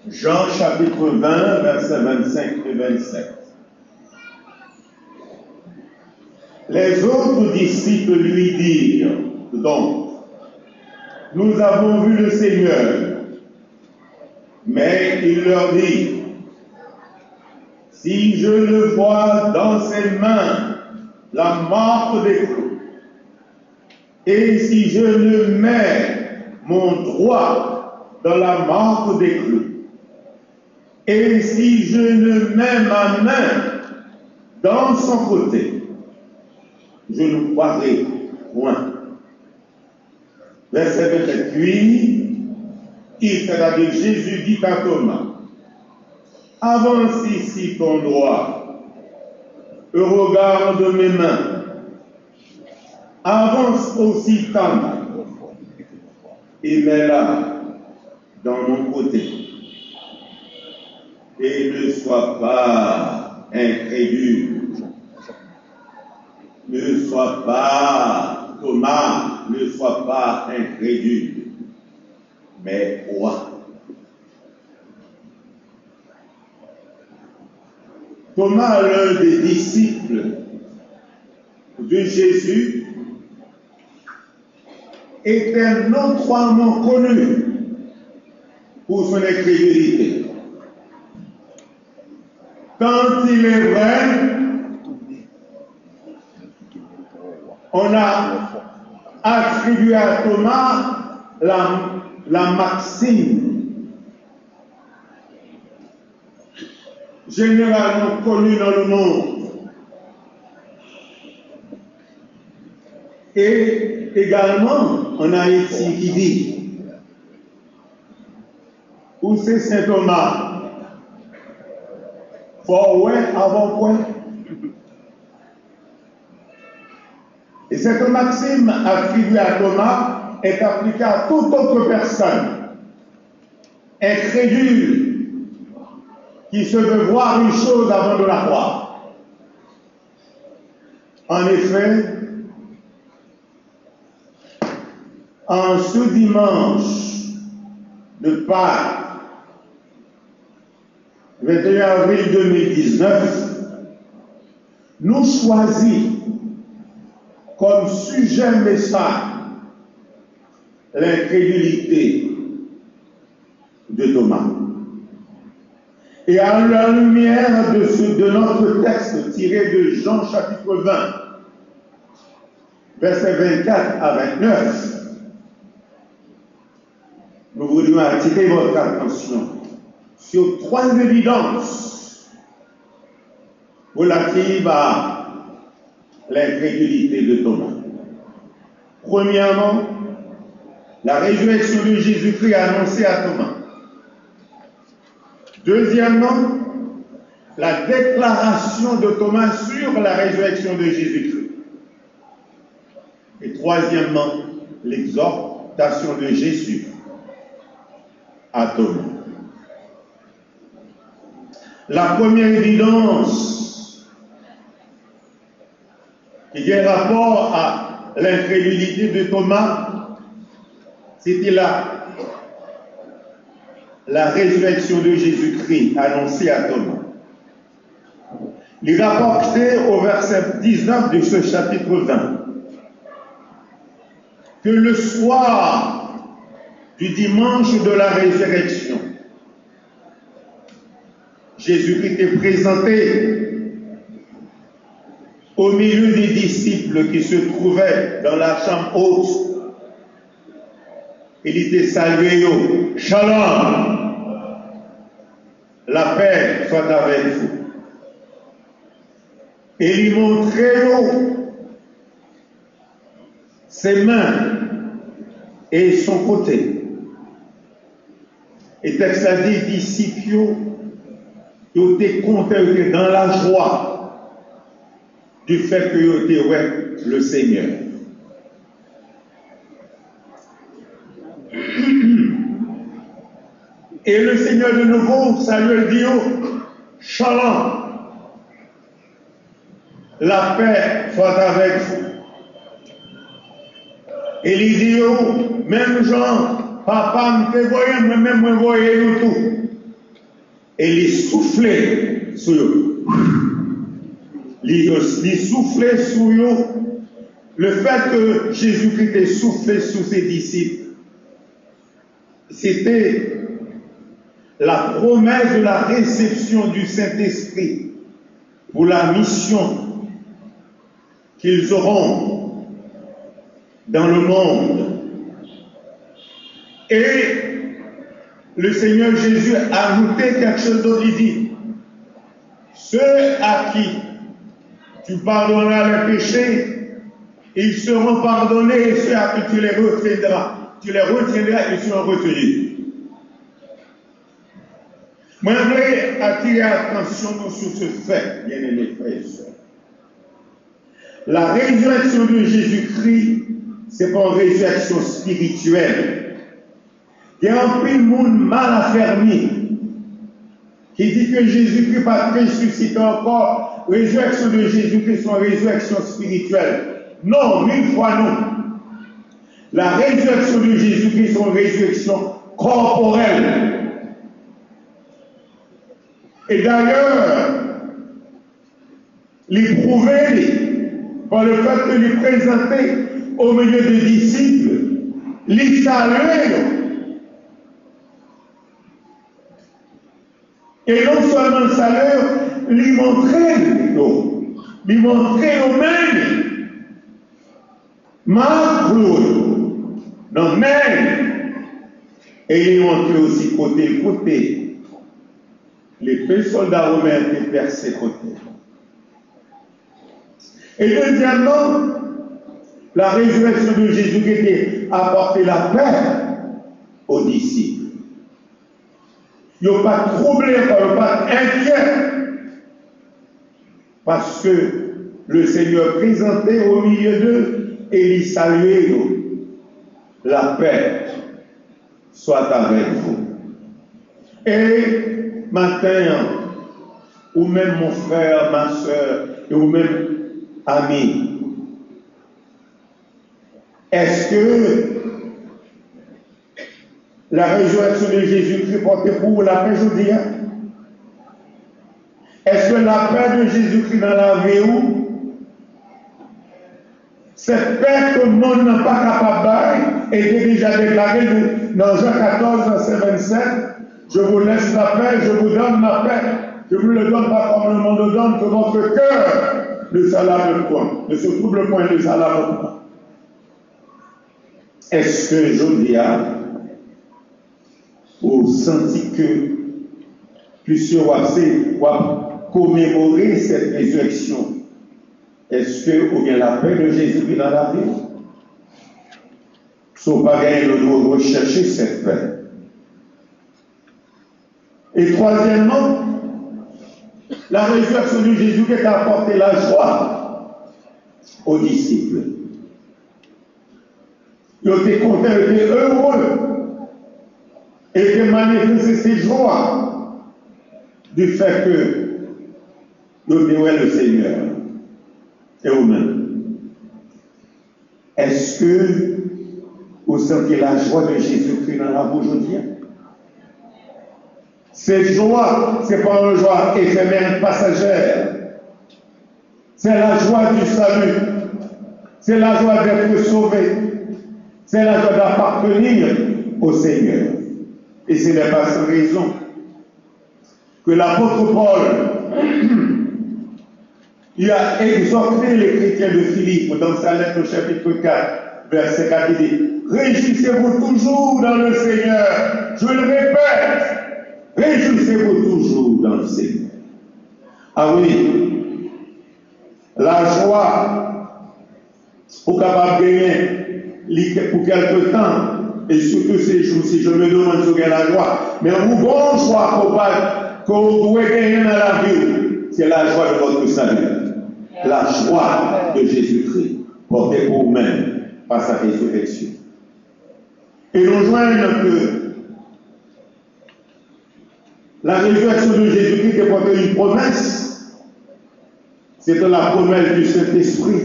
Jean chapitre 20, versets 25 et 27. Les autres disciples lui dirent donc, nous avons vu le Seigneur. Mais il leur dit, si je ne vois dans ses mains la marque des clous, et si je ne mets mon doigt dans la marque des clous, et si je ne mets ma main dans son côté, je ne croirai point. Verset 28, c'est-à-dire Jésus dit à Thomas, avance ici ton doigt, regarde mes mains, avance aussi ta main, et mets-la dans mon côté. Et ne sois pas incrédule. Ne sois pas, Thomas, ne sois pas incrédule, mais crois. Thomas, l'un des disciples de Jésus, était notoirement connu pour son incrédulité. Quand il est vrai, on a attribué à Thomas la maxime généralement connue dans le monde. Et également en Haïti qui dit, où c'est Saint Thomas, fort ouais avant point. Et cette maxime attribuée à Thomas est appliquée à toute autre personne incrédule qui se veut voir une chose avant de la croire. En effet, en ce dimanche de Pâques, 21 avril 2019, nous choisissons comme sujet message l'incrédulité de Thomas. Et à la lumière de notre texte tiré de Jean chapitre 20, versets 24 à 29, nous voudrions attirer votre attention sur trois évidences relatives à l'incrédulité de Thomas. Premièrement, la résurrection de Jésus-Christ annoncée à Thomas. Deuxièmement, la déclaration de Thomas sur la résurrection de Jésus-Christ. Et troisièmement, l'exhortation de Jésus à Thomas. La première évidence qui a rapport à l'incrédulité de Thomas, c'était la résurrection de Jésus-Christ annoncée à Thomas. Il est rapporté au verset 19 de ce chapitre 20 que le soir du dimanche de la résurrection, Jésus-Christ est présenté au milieu des disciples qui se trouvaient dans la chambre haute. Il était salué, Shalom, la paix soit avec vous. Et il montrait ses mains et son côté. Et texte a dit, disciples, ils étaient contents, ils étaient dans la joie du fait qu'ils étaient ouais, le Seigneur. Et le Seigneur de nouveau salue Dieu, Shalom, la paix soit avec vous. Et il dit, même Jean, papa me voyait, moi-même me voyais nous tout. et les souffler sur eux. Les souffler sur eux. Le fait que Jésus-Christ ait soufflé sur ses disciples, c'était la promesse de la réception du Saint-Esprit pour la mission qu'ils auront dans le monde. Et le Seigneur Jésus a ajouté quelque chose d'autre. Il dit, ceux à qui tu pardonneras les péchés, ils seront pardonnés, et ceux à qui tu les retiendras, ils seront retenus. Moi, je voudrais attirer l'attention sur ce fait, bien-aimés frères et sœurs. La résurrection de Jésus-Christ, ce n'est pas une résurrection spirituelle. Il y a un peu de monde mal affermi qui dit que Jésus-Christ va ressusciter encore. Résurrection de Jésus-Christ, c'est une résurrection spirituelle. Non, mille fois non. La résurrection de Jésus-Christ, c'est une résurrection corporelle. Et d'ailleurs, l'éprouver par le fait de les présenter au milieu des disciples, les saluer. Et non seulement le salut, lui montrer eux-mêmes. Marc, non, même. Et il montrait aussi côté. Les soldats romains étaient persécutés. Et deuxièmement, la résurrection de Jésus qui était apporter la paix aux disciples. Ils n'ont pas troublé, ils n'ont pas inquiet. Parce que le Seigneur présentait au milieu d'eux et il saluait la paix soit avec vous. Et matin, ou même mon frère, ma soeur, ou même ami, est-ce que la résurrection de Jésus-Christ portait pour vous la paix aujourd'hui? Est-ce que la paix de Jésus-Christ dans la vie où cette paix que le monde n'a pas capable était déjà déclarée dans Jean 14, verset 27. Je vous laisse la paix, je vous donne la paix. Je ne vous le donne pas comme le monde donne, que votre cœur ne s'alarme point, ne se trouble point, ne s'alarme point. Est-ce que aujourd'hui, vous sentez que plusieurs ont commémoré cette résurrection? Est-ce que ou bien la paix de Jésus dans la vie? Sauf pas gagner, nous devons rechercher cette paix. Et troisièmement, la résurrection de Jésus qui a apporté la joie aux disciples. Ils étaient contents, ils étaient heureux. Et ils étaient manifestés ces joies du fait que nous dévouons le Seigneur et vous-même. Est-ce que vous sentez la joie de Jésus-Christ dans la vie aujourd'hui? Cette joie, ce n'est pas une joie éphémère, passagère. C'est la joie du salut. C'est la joie d'être sauvé. C'est la joie d'appartenir au Seigneur. Et ce n'est pas sans raison que l'apôtre Paul il a exhorté les chrétiens de Philippe dans sa lettre au chapitre 4, verset 4, il dit, réjouissez-vous toujours dans le Seigneur. Je le répète. Réjouissez-vous toujours dans le Seigneur. Ah oui, la joie, pour capable gagner pour quelque temps, et surtout ces jours-ci, je me demande ce qu'est la joie, mais un bon joie qu'on doit gagner dans la vie, c'est la joie de votre salut. La joie de Jésus-Christ, portée pour vous-même par sa résurrection. Et nous joignons que la résurrection de Jésus-Christ est portée une promesse. C'était la promesse du Saint-Esprit.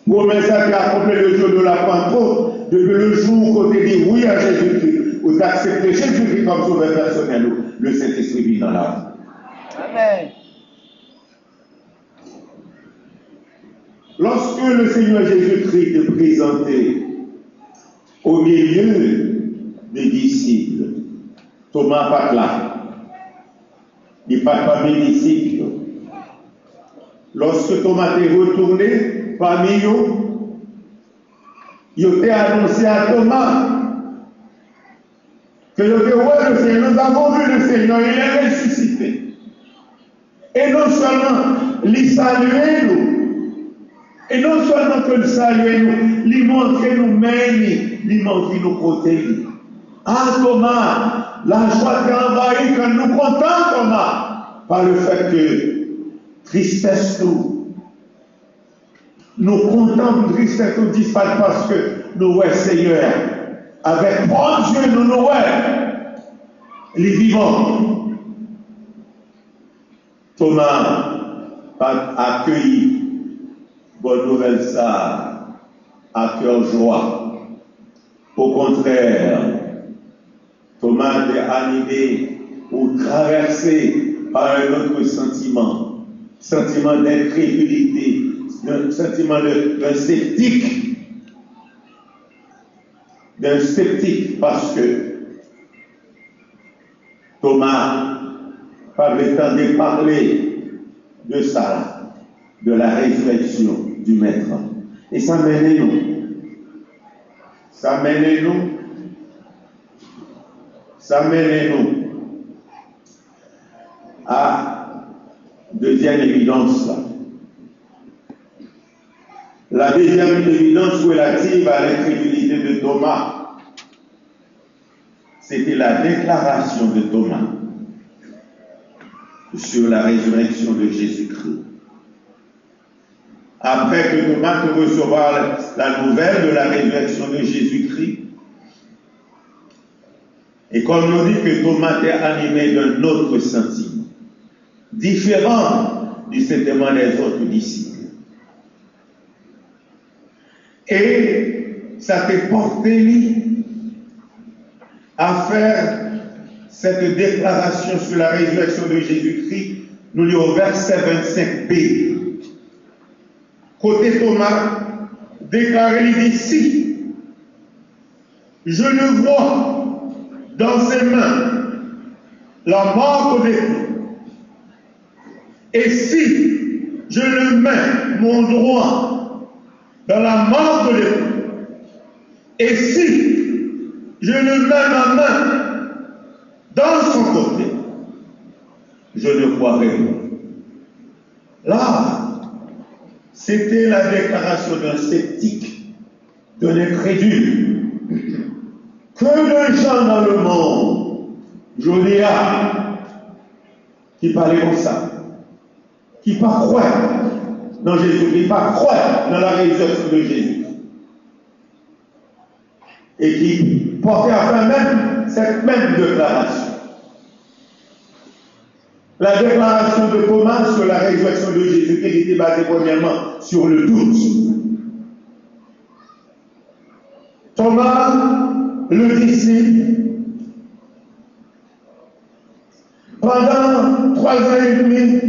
Promesse qui a accompli le jour de la Pentecôte, depuis le jour où tu dit oui à Jésus-Christ, où tu as accepté Jésus-Christ comme sauveur personnel, le Saint-Esprit vit dans la vie. Amen. Lorsque le Seigneur Jésus-Christ est présenté au milieu des disciples, Thomas pas là. Il n'est pas parmi les disciples. Lorsque Thomas est retourné parmi eux, il a annoncé à Thomas que le Seigneur, nous avons vu le Seigneur, il est ressuscité. Et non seulement il salue nous, et non seulement que le salue nous, il montre nous-mêmes, il montre nous protéger. Ah Thomas, la joie qui envahit quand nous comptons Thomas, par le fait que tristesse nous comptons tristesse nous disparaît parce que nous voyons Seigneur, avec bon Dieu nous voyons les vivants. Thomas a accueilli bonne nouvelle ça à cœur joie. Au contraire, Thomas est animé ou traversé par un autre sentiment d'incrédulité, un sentiment d'un sceptique, parce que Thomas avait le temps de parler de ça, de la résurrection du Maître. Et ça mène nous à deuxième évidence. La deuxième évidence relative à l'incrédulité de Thomas, c'était la déclaration de Thomas sur la résurrection de Jésus-Christ. Après que Thomas recevra la nouvelle de la résurrection de Jésus-Christ, et comme on dit que Thomas est animé d'un autre sentiment, différent du sentiment des autres disciples. Et ça t'a porté à faire cette déclaration sur la résurrection de Jésus-Christ, nous lisons au verset 25b. Côté Thomas, déclaré ici, je le vois dans ses mains, la marque des clous. Et si je le mets, mon droit, dans la marque des clous, et si je le mets ma main dans son côté, je ne croirai pas. Là, c'était la déclaration d'un sceptique, d'un incrédule. Que de gens dans le monde, Jodia, qui parlaient comme ça, qui ne croient dans Jésus, qui ne croient dans la résurrection de Jésus, et qui portaient enfin même cette même déclaration. La déclaration de Thomas sur la résurrection de Jésus, qui était basée premièrement sur le doute. Thomas, le disciple, pendant 3 ans et demi,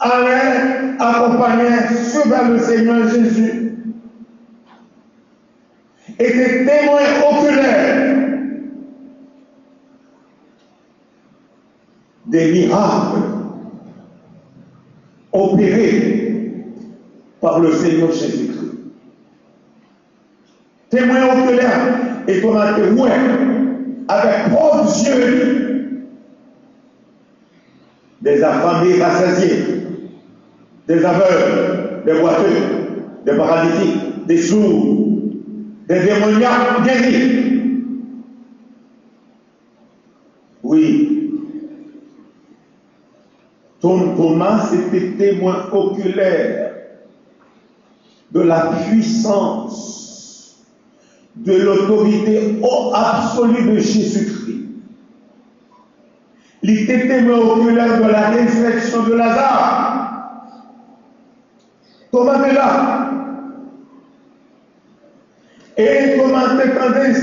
allait accompagner sur le Seigneur Jésus, était témoin oculaire des miracles opérés par le Seigneur Jésus-Christ. Témoin oculaire et qu'on a témoin avec propres yeux des affamés rassasiés, des aveugles, des boiteux, des paralytiques, des sourds, des démoniaques guéris. Oui. Thomas était témoin oculaire de la puissance, de l'autorité absolue de Jésus-Christ. Il était témoin oculaire de la résurrection de Lazare. Thomas est là. Et Thomas entendait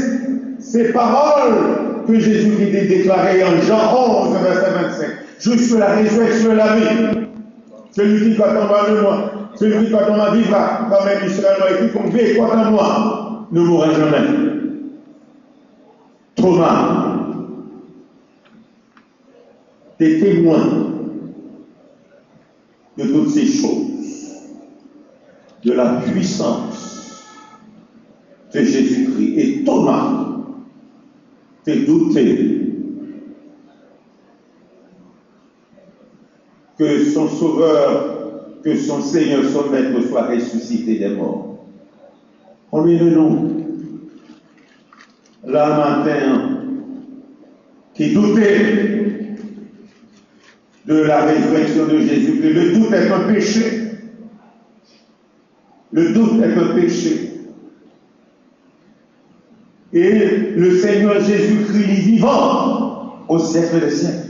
ces paroles que Jésus-Christ a déclaré en Jean 11, verset 25. Je suis la résurrection et la vie. Celui qui croit en moi de moi, celui qui croit en moi vivra, comme un Israël et qui croit en moi, ne mourra jamais. Thomas, t'es témoin de toutes ces choses, de la puissance de Jésus-Christ. Et Thomas, t'es douté que son Sauveur, que son Seigneur, son Maître soit ressuscité des morts. Combien de nous, là matin, qui doutait de la résurrection de Jésus-Christ? Le doute est un péché. Le doute est un péché. Et le Seigneur Jésus-Christ est vivant au siècle des siècles.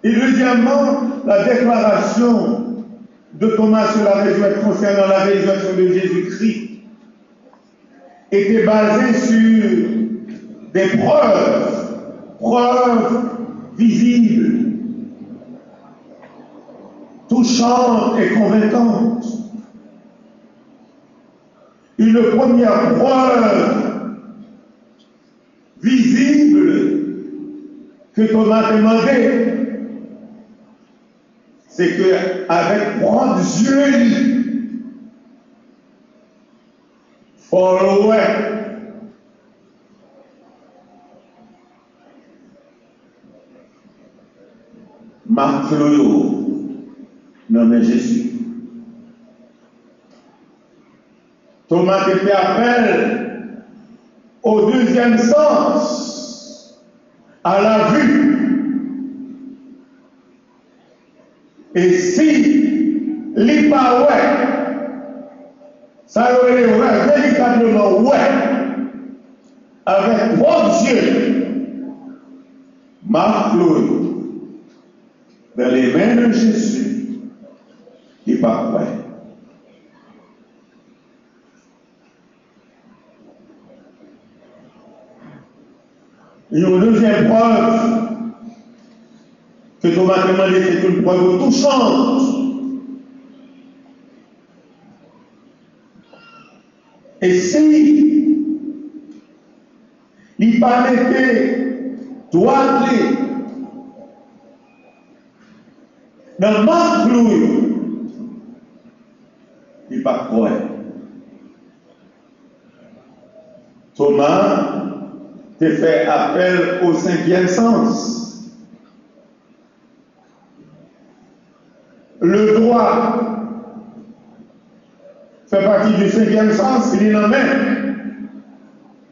Et deuxièmement, la déclaration de Thomas sur la résurrection, concernant la résurrection de Jésus-Christ, était basée sur des preuves visibles, touchantes et convaincantes. Une première preuve visible que Thomas demandait, c'est qu'avec grands yeux, followait Marc Loyo, nommé Jésus. Thomas te fait appel au deuxième sens, à la vue. Et si les pas ouais, ça aurait ouais, véritablement ouais, avec trois yeux, Marc Loyo, dans les mains de Jésus, il pas ouais. Et une deuxième preuve que Thomas demandait, c'est une preuve touchante. Et si il parlait droit dans Marc Louis, il pas croire. Thomas te fait appel au cinquième sens. Le droit fait partie du cinquième sens, il est en main.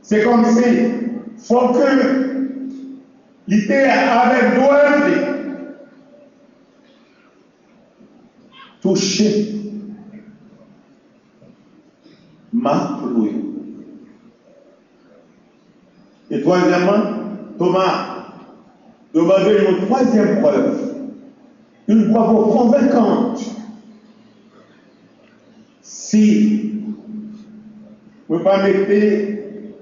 C'est comme si il faut que l'idée avec droit toucher Marc Louis. Et troisièmement, Thomas demandait une troisième preuve, une preuve convaincante. Si vous ne pas mettez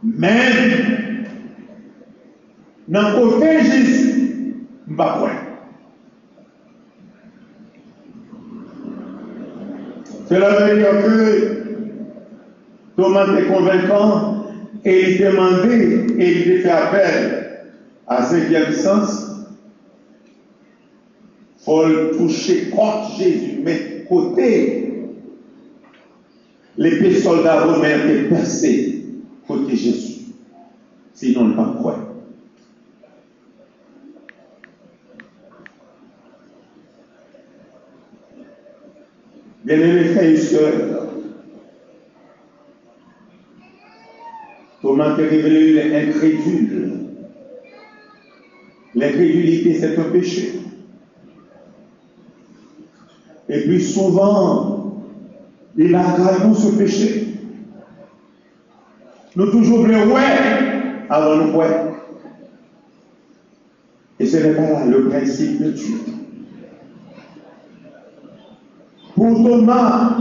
même dans le côté Jésus, je ne vais pas croire. Cela veut dire que Thomas était convaincant et il demandait et il fait appel à cinquième sens. Il faut le toucher contre Jésus, mais côté l'épée soldat romain est percée côté Jésus. Sinon, on ne peut pas croire. Bien-aimés frères et sœurs, Thomas te révélé l'incrédule. L'incrédulité, c'est un péché. Et puis souvent, il aggrave nous ce péché. Nous toujours voulons ouais avant nous ouais. Et ce n'est pas le principe de Dieu. Pour Thomas,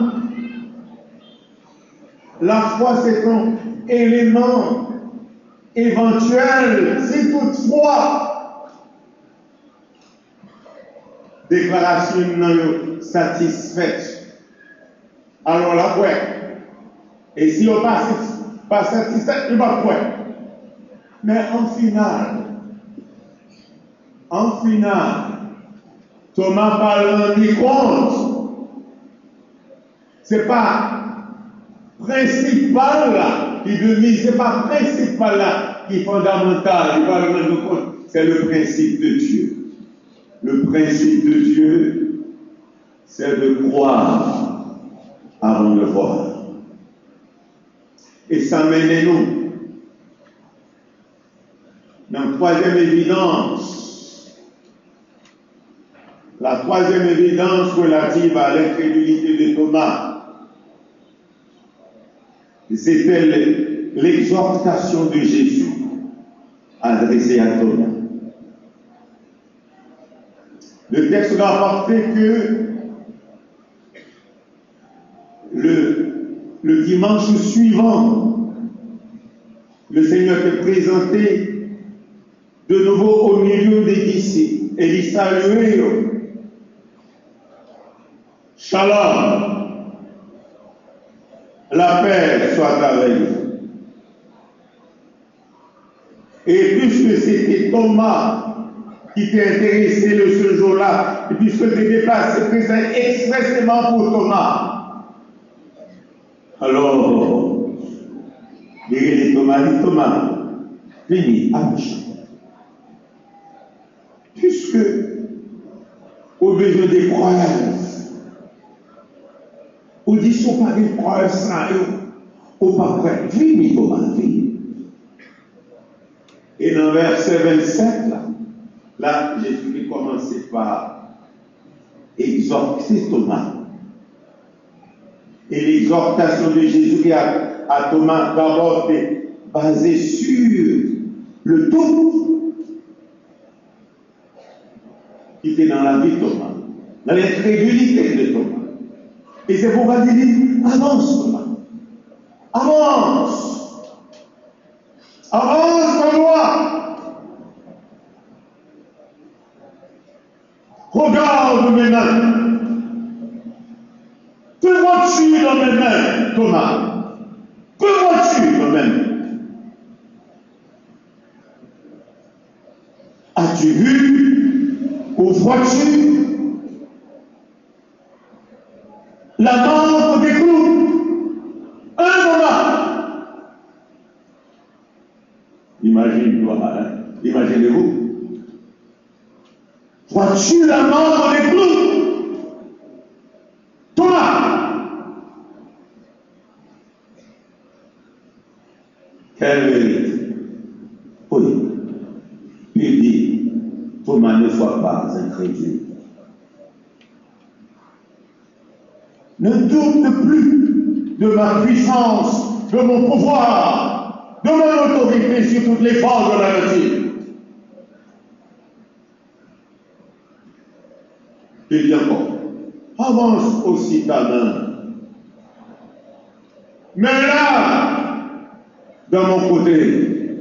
La foi, c'est un élément éventuel, si toutefois, déclaration non satisfaite. Alors là, ouais. Et si on pas satisfait, il va quoi? Mais en final, Thomas pas rendu compte. C'est pas principal là qui domine, c'est pas principal là qui est fondamental. Il va rendre compte. C'est le principe de Dieu. Le principe de Dieu, c'est de croire avant de voir. Et ça mène nous dans la troisième évidence. La troisième évidence relative à l'incrédulité de Thomas, c'était l'exhortation de Jésus adressée à Thomas. Le texte rapportait que le dimanche suivant, le Seigneur te présentait de nouveau au milieu des disciples et il saluait. Shalom, la paix soit avec vous. Et puisque c'était Thomas qui t'est intéressé ce jour-là, et puisque tu t'es déplacé présent expressément pour Thomas, alors, il dit Thomas, venez, approchez. Puisque, au besoin des croyances, au dit pas des croyances, au pas prêt, venez Thomas, venez. Et dans le verset 27, là, Jésus a commencé par exhorter Thomas. Et l'exhortation de Jésus à Thomas, d'abord, est basée sur le doute qui était dans la vie de Thomas, dans l'incrédulité de Thomas. Et c'est pourquoi il dit, avance Thomas, avance en moi. Regarde mes mains. Que vois-tu dans mes mains, Thomas? Que vois-tu dans mes mains? As-tu vu ou vois-tu la marque des clous? Un moment. Imaginez-vous. Vois-tu la marque des clous? Thomas. Quelle vérité. Oui. Il dit, Thomas, ne sois pas incrédule. Ne doute plus de ma puissance, de mon pouvoir, de mon autorité sur toutes les forces de la nature. Et bien encore, avance aussi ta main. Mais là, dans mon côté,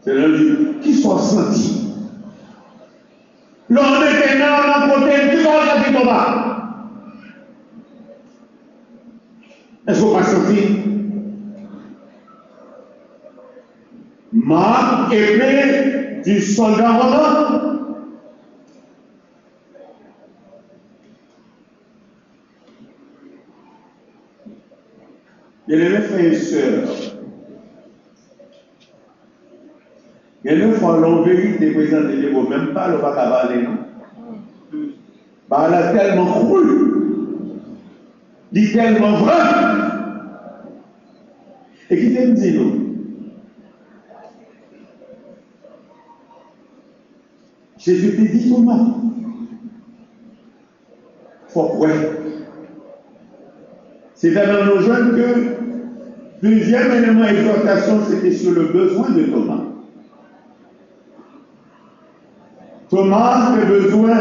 c'est l'un qui soit senti. L'on était dans mon côté, tu vas dire Thomas. Est-ce qu'on va sentir? Marque épée du soldat romain. Et les frères et sœurs, il y a une fois l'on vérité présentée de vous, même pas le pas cavaler, non? Bah, elle a tellement cru, dit tellement vrai, et qui t'aime dit nous? Jésus te dit Thomas, faut croire. C'est dans nos jeunes que deuxième élément d'exhortation, c'était sur le besoin de Thomas. Thomas avait besoin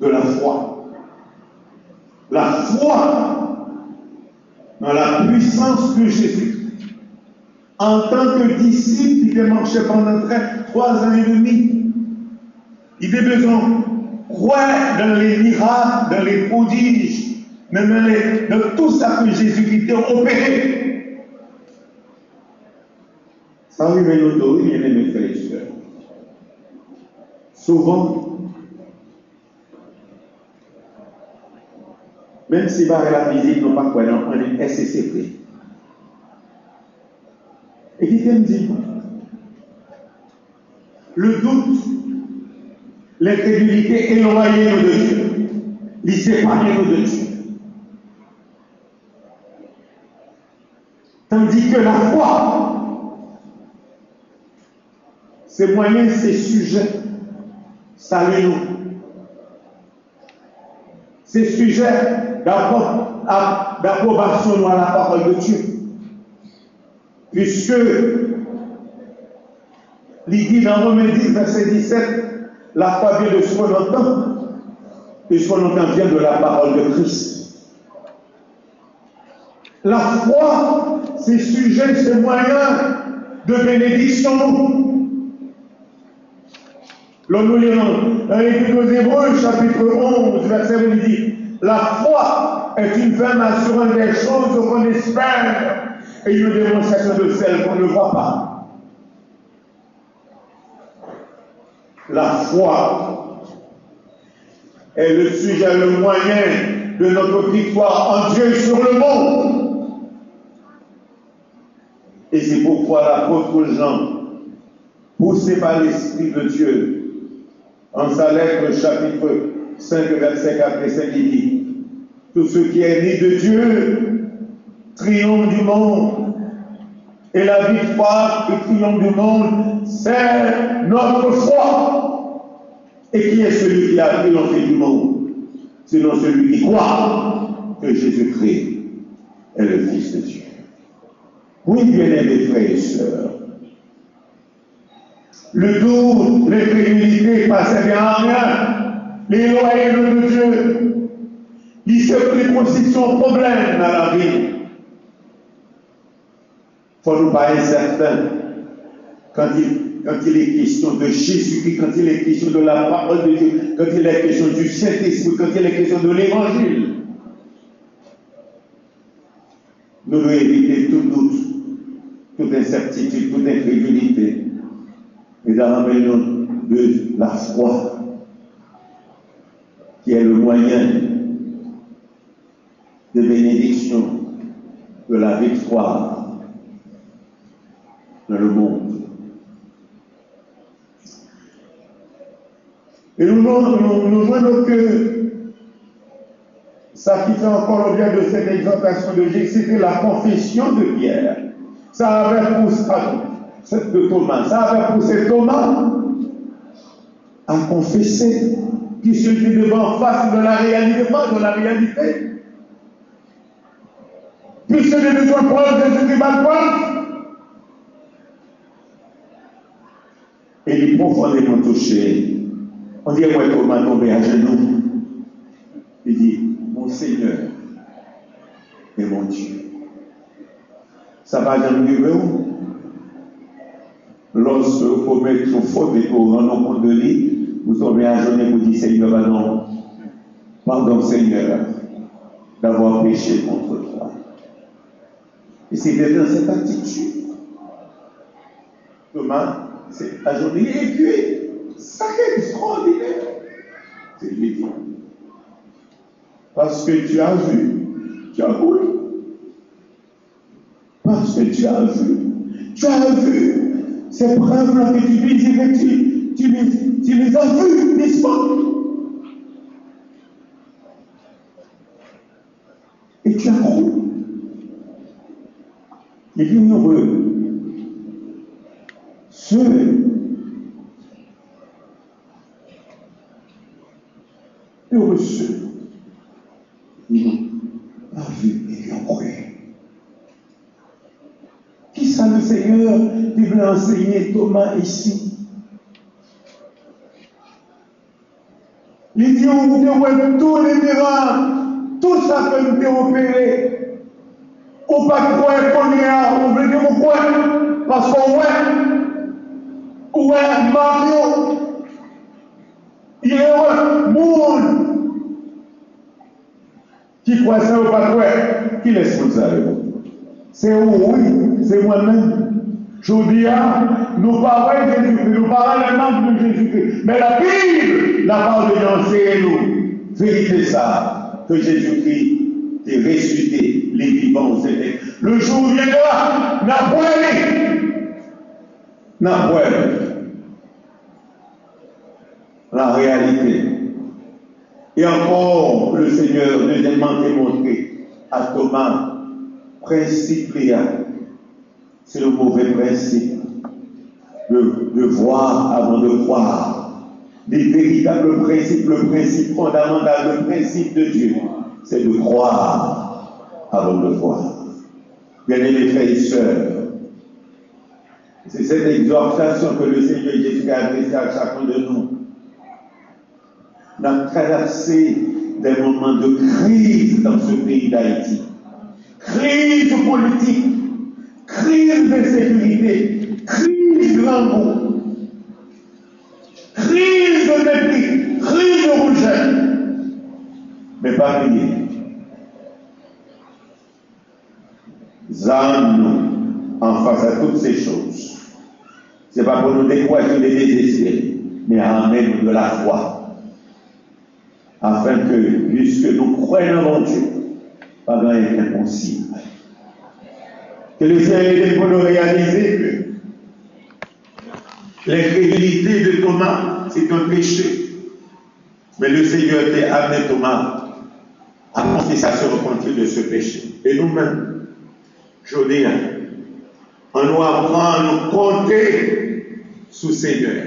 de la foi. la foi dans la puissance de Jésus. En tant que disciple, il marché pendant 3 ans et demi. Il a besoin de croire dans les miracles, dans les prodiges, même dans tout ça que Jésus a opéré. Ça arrive à nous, bien aimés frères et sœurs. Souvent, même si la visite n'a pas quoi, on est SCCP. Et qui me dit, le doute, l'incrédulité éloigne nous de Dieu, il sépare nous de Dieu. Tandis que la foi, c'est moyen, c'est sujet, ça nous. C'est sujet d'approbation à la parole de Dieu. Puisque, il dit dans Romains 10, verset 17, la foi vient de ce qu'on entend, et ce qu'on entend vient de la parole de Christ. La foi, c'est sujet, c'est moyen de bénédiction. L'homme nous lisons dans l'Épître aux Hébreux, chapitre 11, verset 1, il dit, la foi est une ferme assurance des choses qu'on espère et une démonstration de celles qu'on ne voit pas. La foi est le sujet, le moyen de notre victoire en Dieu sur le monde. Et c'est pourquoi l'apôtre Jean, poussé par l'Esprit de Dieu, en sa lettre, chapitre 5, verset 4 et 5, il dit, tout ce qui est né de Dieu triomphe du monde. Et la victoire et triomphe du monde, c'est notre foi. Et qui est celui qui a triomphé du monde? Sinon celui qui croit que Jésus-Christ est le Fils de Dieu. Oui, bien-aimés frères et sœurs, le doute, l'incrédulité passait bien en rien. Les loyaux de Dieu, il se constitue son problème dans la vie. Il ne faut nous pas être certain quand il est question de Jésus-Christ, quand il est question de la parole de Dieu, quand il est question du Saint-Esprit, quand il est question de l'Évangile. Nous devons éviter tout doute, toute incertitude, toute incrédulité. Et d'amener de la foi, qui est le moyen de bénédiction, de la victoire dans le monde. Et nous voyons que ça qui fait encore l'objet de cette exhortation de Jésus, c'était la confession de Pierre. Ça avait poussé de Thomas. Ça avait poussé Thomas à confesser qu'il se dit devant face de la réalité. Puisque les besoins de preuve, Jésus-Christ va preuve. Et il est profondément touché. On dirait que Thomas tombé à genoux. Il dit, mon Seigneur et mon Dieu. Ça va jamais arriver où? Lorsque vous commettez une faute et que vous rendez compte de lui, vous tombez à genoux et vous dites, Seigneur, non. Pardon, Seigneur, d'avoir péché contre toi. Et c'est dans cette attitude. Thomas, c'est agenouillé et puis, ça est extraordinaire. C'est lui dit. Parce que tu as vu, tu as cru. Parce que tu as vu ces preuves-là que tu dis, tu les as vues, n'est-ce pas? Et tu as cru. Et bienheureux, ceux heureux ceux qui n'ont pas vu et qui ont cru. Qui sera le Seigneur qui veut enseigner Thomas ici? Il dit, vous devez tous les miracles, tout ça que nous avons opéré, ou pas croire qu'on est à, on veut dire pourquoi, parce qu'on ouais, Mario, il y a un monde qui croit ça ou pas croire, qui laisse pour ça. C'est où, oui, c'est moi-même. Je vous dis, nous parlons de Jésus-Christ, nous parlons le nom de Jésus-Christ. Mais la Bible n'a pas d'enseigner nous. Vérité ça, que Jésus-Christ est ressuscité, les vivants c'était. Le jour viendra, n'a pas la réalité. Et encore, le Seigneur deuxièmement démontré à Thomas, principe c'est le mauvais principe de voir avant de croire. Les véritables principes, le principe fondamental, le principe de Dieu, c'est de croire avant de voir. Bien-aimés frères et sœurs, c'est cette exhortation que le Seigneur Jésus a adressée à chacun de nous. On a traversé des moments de crise dans ce pays d'Haïti. Crise politique, crise de sécurité, crise d'amour, crise de mépris, crise de rougeur. Mais pas prier. Zan en face à toutes ces choses. Ce n'est pas pour nous décourager les désespérer, mais à amener de la foi. Afin que, puisque nous croyons en Dieu, pas rien n'est impossible. Que le Seigneur aide pour nous réaliser que l'incrédulité de Thomas, c'est un péché. Mais le Seigneur a amené Thomas à confesser, à se repentir de ce péché. Et nous-mêmes, je dis, on nous apprend à nous compter sous Seigneur.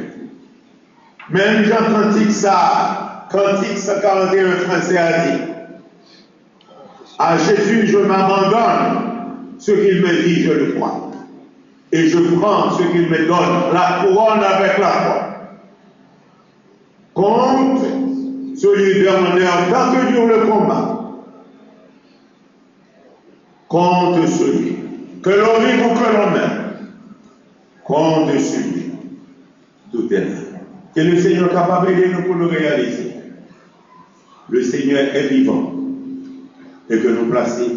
Même Jean Cantique 141 français a dit, à Jésus je m'abandonne, ce qu'il me dit je le crois. Et je prends ce qu'il me donne, la couronne avec la foi. Contre celui d'honneur, tant que dure le combat. Contre celui que l'on vive ou que l'on meurt. Contre celui tout est là. Que le Seigneur est capable de nous pour le réaliser. Le Seigneur est vivant et que nous placer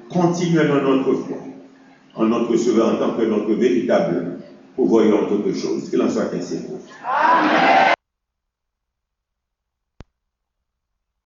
continuellement notre foi en notre Sauveur en tant que notre véritable pourvoyeur de toutes choses. Qu'il en soit ainsi. Amen.